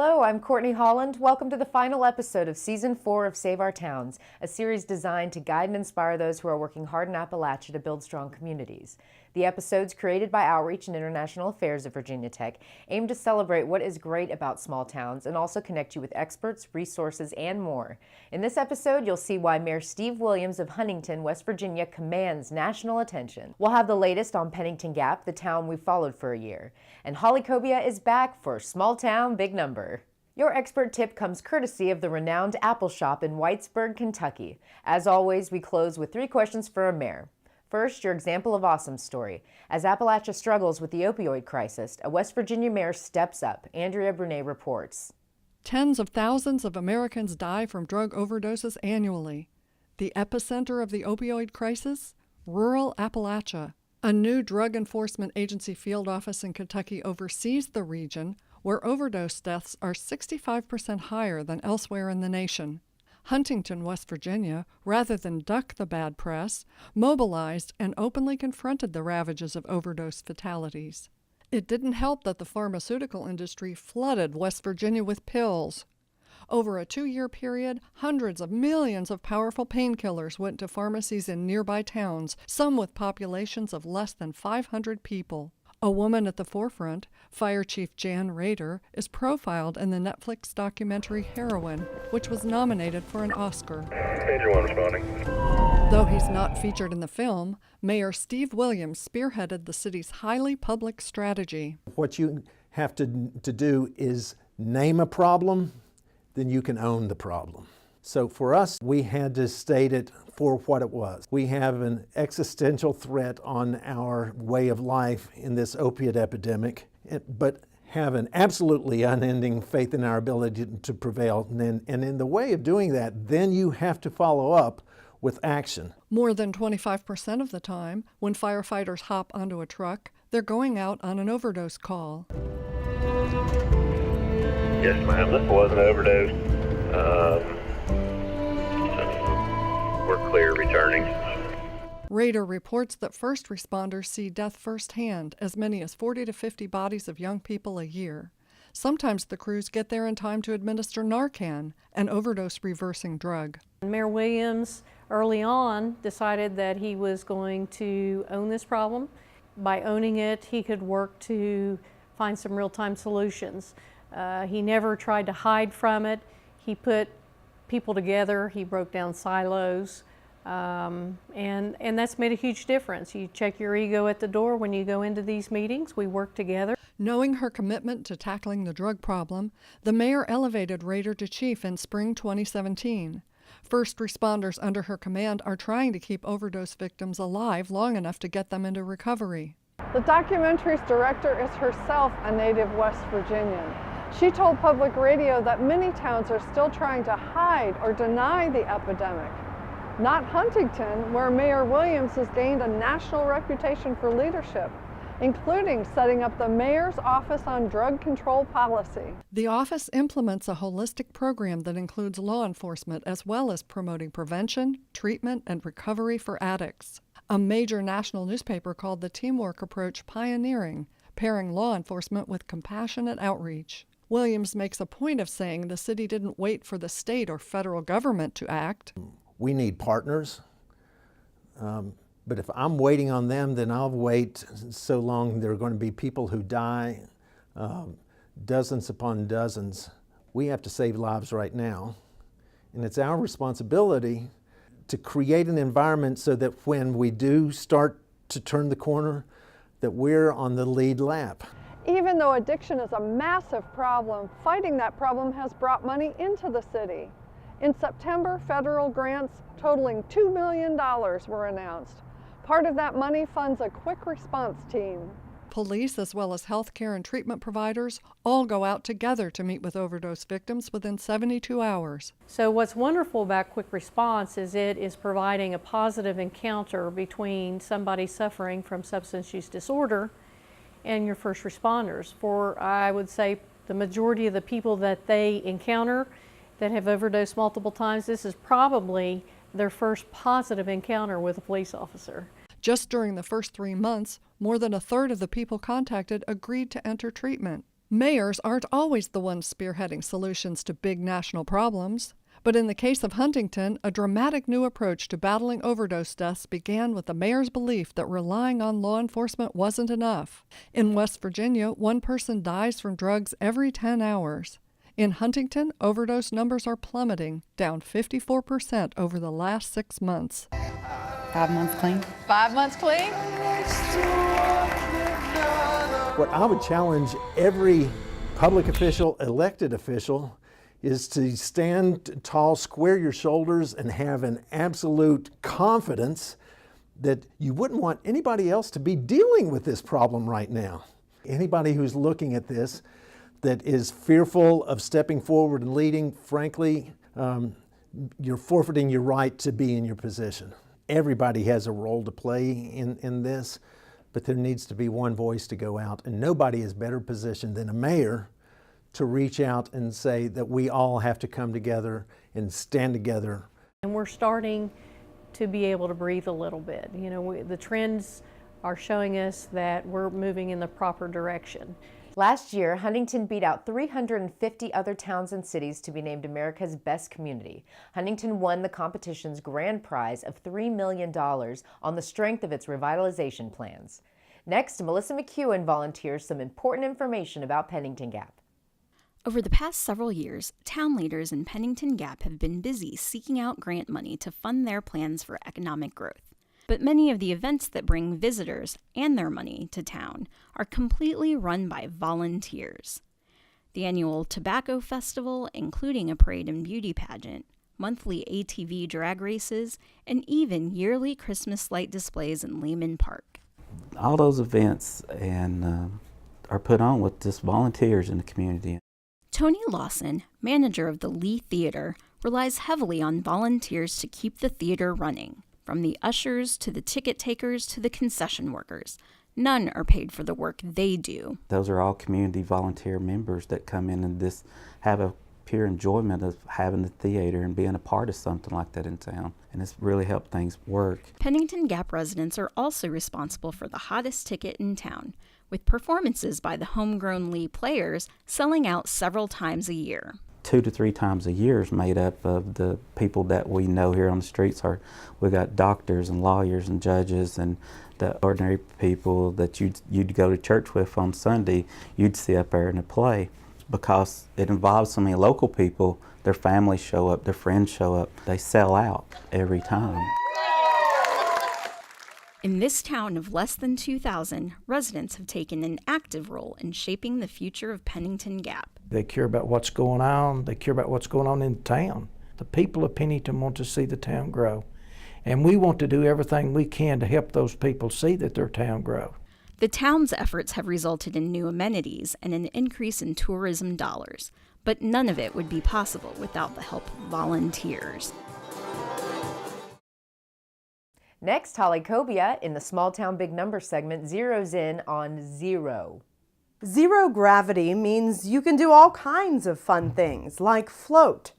Hello, I'm Courtney Holland. Welcome to the final episode of Season 4 of Save Our Towns, a series designed to guide and inspire those who are working hard in Appalachia to build strong communities. The episodes, created by Outreach and International Affairs of Virginia Tech, aim to celebrate what is great about small towns and also connect you with experts, resources, and more. In this episode, you'll see why Mayor Steve Williams of Huntington, West Virginia, commands national attention. We'll have the latest on Pennington Gap, the town we've followed for a year. And Holly Cobia is back for Small Town, Big Number. Your expert tip comes courtesy of the renowned Appalshop in Whitesburg, Kentucky. As always, we close with 3 questions for a mayor. First, your example of awesome story. As Appalachia struggles with the opioid crisis, a West Virginia mayor steps up. Andrea Brunet reports. Tens of thousands of Americans die from drug overdoses annually. The epicenter of the opioid crisis? Rural Appalachia. A new Drug Enforcement Agency field office in Kentucky oversees the region, where overdose deaths are 65% higher than elsewhere in the nation. Huntington, West Virginia, rather than duck the bad press, mobilized and openly confronted the ravages of overdose fatalities. It didn't help that the pharmaceutical industry flooded West Virginia with pills. Over a 2-year period, hundreds of millions of powerful painkillers went to pharmacies in nearby towns, some with populations of less than 500 people. A woman at the forefront, Fire Chief Jan Rader, is profiled in the Netflix documentary Heroin, which was nominated for an Oscar. Major 1 responding. Though he's not featured in the film, Mayor Steve Williams spearheaded the city's highly public strategy. What you have to do is name a problem, then you can own the problem. So for us, we had to state it for what it was. We have an existential threat on our way of life in this opiate epidemic, but have an absolutely unending faith in our ability to prevail. And in the way of doing that, then you have to follow up with action. More than 25% of the time, when firefighters hop onto a truck, they're going out on an overdose call. Yes, ma'am. This was an overdose. We're clear returning. Rader reports that first responders see death firsthand, as many as 40 to 50 bodies of young people a year. Sometimes the crews get there in time to administer Narcan, an overdose-reversing drug. Mayor Williams, early on, decided that he was going to own this problem. By owning it, he could work to find some real-time solutions. He never tried to hide from it. He put people together. He broke down silos. And that's made a huge difference. You check your ego at the door when you go into these meetings. We work together. Knowing her commitment to tackling the drug problem, the mayor elevated Rader to chief in spring 2017. First responders under her command are trying to keep overdose victims alive long enough to get them into recovery. The documentary's director is herself a native West Virginian. She told public radio that many towns are still trying to hide or deny the epidemic. Not Huntington, where Mayor Williams has gained a national reputation for leadership, including setting up the Mayor's Office on Drug Control Policy. The office implements a holistic program that includes law enforcement as well as promoting prevention, treatment, and recovery for addicts. A major national newspaper called the teamwork approach pioneering, pairing law enforcement with compassionate outreach. Williams makes a point of saying the city didn't wait for the state or federal government to act. We need partners, but if I'm waiting on them, then I'll wait so long there are going to be people who die, dozens upon dozens. We have to save lives right now, and it's our responsibility to create an environment so that when we do start to turn the corner, that we're on the lead lap. Even though addiction is a massive problem, fighting that problem has brought money into the city. In September, federal grants totaling $2 million were announced. Part of that money funds a quick response team. Police, as well as healthcare and treatment providers, all go out together to meet with overdose victims within 72 hours. So what's wonderful about quick response is it is providing a positive encounter between somebody suffering from substance use disorder and your first responders. For, I would say, the majority of the people that they encounter that have overdosed multiple times, this is probably their first positive encounter with a police officer. Just during the first 3 months, more than a third of the people contacted agreed to enter treatment. Mayors aren't always the ones spearheading solutions to big national problems. But in the case of Huntington, a dramatic new approach to battling overdose deaths began with the mayor's belief that relying on law enforcement wasn't enough. In West Virginia, one person dies from drugs every 10 hours. In Huntington, overdose numbers are plummeting, down 54% over the last 6 months. 5 months clean. 5 months clean? What I would challenge every public official, elected official, is to stand tall, square your shoulders, and have an absolute confidence that you wouldn't want anybody else to be dealing with this problem right now. Anybody who's looking at this that is fearful of stepping forward and leading, frankly, you're forfeiting your right to be in your position. Everybody has a role to play in this, but there needs to be one voice to go out, and nobody is better positioned than a mayor to reach out and say that we all have to come together and stand together. And we're starting to be able to breathe a little bit. You know, the trends are showing us that we're moving in the proper direction. Last year, Huntington beat out 350 other towns and cities to be named America's Best Community. Huntington won the competition's grand prize of $3 million on the strength of its revitalization plans. Next, Melissa McEwen volunteers some important information about Pennington Gap. Over the past several years, town leaders in Pennington Gap have been busy seeking out grant money to fund their plans for economic growth. But many of the events that bring visitors and their money to town are completely run by volunteers. The annual Tobacco Festival, including a parade and beauty pageant, monthly ATV drag races, and even yearly Christmas light displays in Lehman Park. All those events are put on with just volunteers in the community. Tony Lawson, manager of the Lee Theater, relies heavily on volunteers to keep the theater running. From the ushers to the ticket takers to the concession workers, none are paid for the work they do. Those are all community volunteer members that come in and just have a pure enjoyment of having the theater and being a part of something like that in town. And it's really helped things work. Pennington Gap residents are also responsible for the hottest ticket in town, with performances by the homegrown Lee players selling out several times a year. 2 to 3 times a year is made up of the people that we know here on the streets. We got doctors and lawyers and judges and the ordinary people that you'd go to church with on Sunday. You'd see up there in a play because it involves so many local people. Their families show up, their friends show up. They sell out every time. In this town of less than 2,000, residents have taken an active role in shaping the future of Pennington Gap. They care about what's going on. They care about what's going on in town. The people of Pennington want to see the town grow. And we want to do everything we can to help those people see that their town grow. The town's efforts have resulted in new amenities and an increase in tourism dollars. But none of it would be possible without the help of volunteers. Next, Holly Cobia in the Small Town Big Number segment zeroes in on zero. Zero gravity means you can do all kinds of fun things, like float.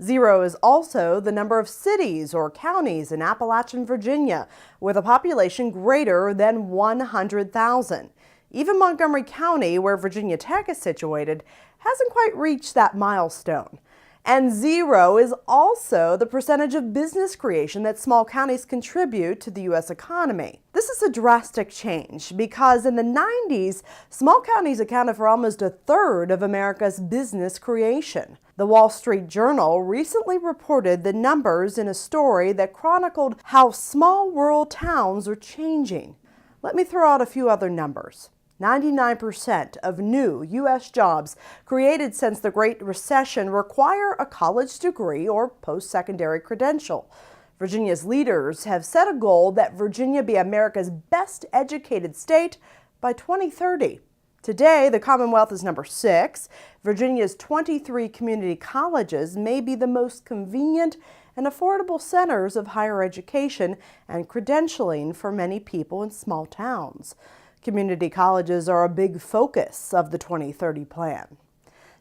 Zero is also the number of cities or counties in Appalachian Virginia with a population greater than 100,000. Even Montgomery County, where Virginia Tech is situated, hasn't quite reached that milestone. And zero is also the percentage of business creation that small counties contribute to the U.S. economy. This is a drastic change because in the 90s, small counties accounted for almost a third of America's business creation. The Wall Street Journal recently reported the numbers in a story that chronicled how small rural towns are changing. Let me throw out a few other numbers. 99% of new U.S. jobs created since the Great Recession require a college degree or post-secondary credential. Virginia's leaders have set a goal that Virginia be America's best educated state by 2030. Today, the Commonwealth is number 6. Virginia's 23 community colleges may be the most convenient and affordable centers of higher education and credentialing for many people in small towns. Community colleges are a big focus of the 2030 plan.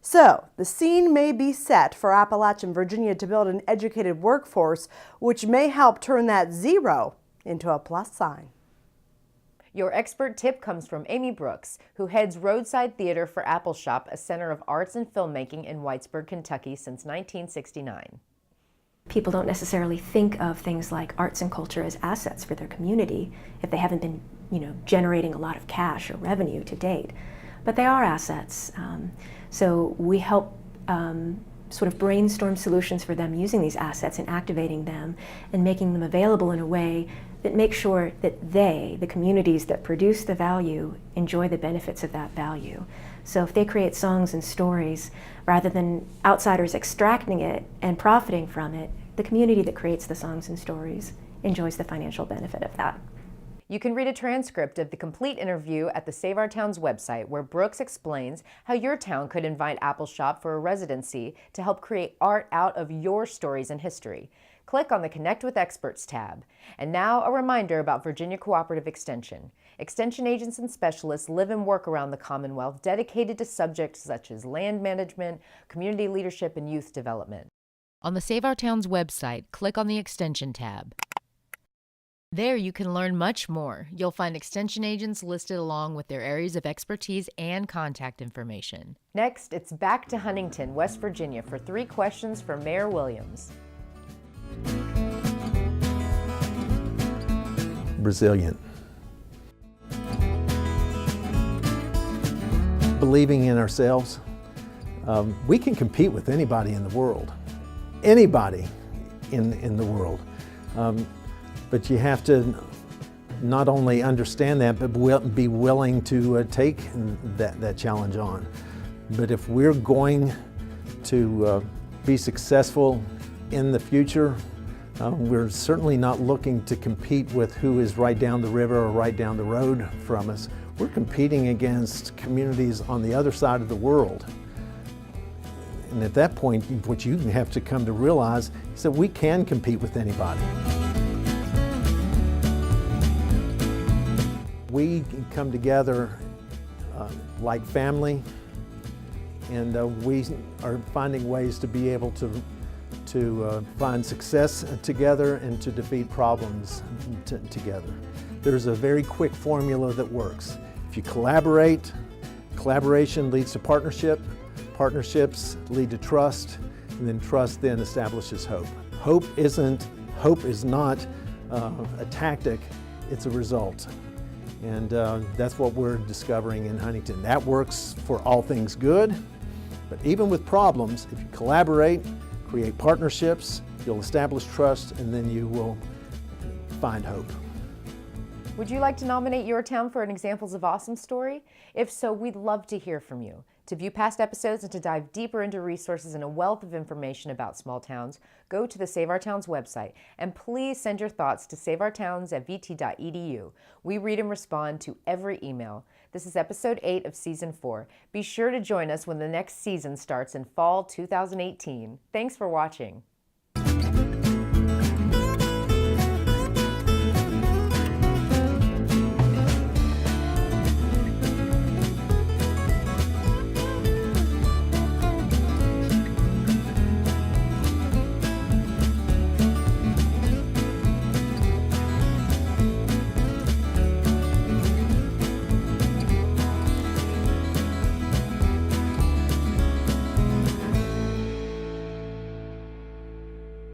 So, the scene may be set for Appalachian Virginia to build an educated workforce, which may help turn that zero into a plus sign. Your expert tip comes from Amy Brooks, who heads Roadside Theater for Appalshop, a center of arts and filmmaking in Whitesburg, Kentucky since 1969. People don't necessarily think of things like arts and culture as assets for their community if they haven't been, generating a lot of cash or revenue to date. But they are assets. So we help sort of brainstorm solutions for them using these assets and activating them and making them available in a way that makes sure that they, the communities that produce the value, enjoy the benefits of that value. So if they create songs and stories, rather than outsiders extracting it and profiting from it, the community that creates the songs and stories enjoys the financial benefit of that. You can read a transcript of the complete interview at the Save Our Towns website, where Brooks explains how your town could invite Appalshop for a residency to help create art out of your stories and history. Click on the Connect with Experts tab. And now a reminder about Virginia Cooperative Extension. Extension agents and specialists live and work around the Commonwealth, dedicated to subjects such as land management, community leadership, and youth development. On the Save Our Towns website, click on the Extension tab. There you can learn much more. You'll find extension agents listed along with their areas of expertise and contact information. Next, it's back to Huntington, West Virginia for 3 questions for Mayor Williams. Resilient. Believing in ourselves. We can compete with anybody in the world. Anybody in the world. But you have to not only understand that, but be willing to take that challenge on. But if we're going to be successful in the future, we're certainly not looking to compete with who is right down the river or right down the road from us. We're competing against communities on the other side of the world. And at that point, what you have to come to realize is that we can compete with anybody. We come together like family, and we are finding ways to be able to find success together and to defeat problems together. There's a very quick formula that works. If you collaborate, collaboration leads to partnership, partnerships lead to trust, and then trust then establishes hope. Hope is not a tactic, it's a result. And that's what we're discovering in Huntington. That works for all things good, but even with problems, if you collaborate, create partnerships, you'll establish trust, and then you will find hope. Would you like to nominate your town for an Examples of Awesome story? If so, we'd love to hear from you. To view past episodes and to dive deeper into resources and a wealth of information about small towns, go to the Save Our Towns website, and please send your thoughts to saveourtowns@vt.edu. We read and respond to every email. This is episode 8 of season 4. Be sure to join us when the next season starts in fall 2018. Thanks for watching.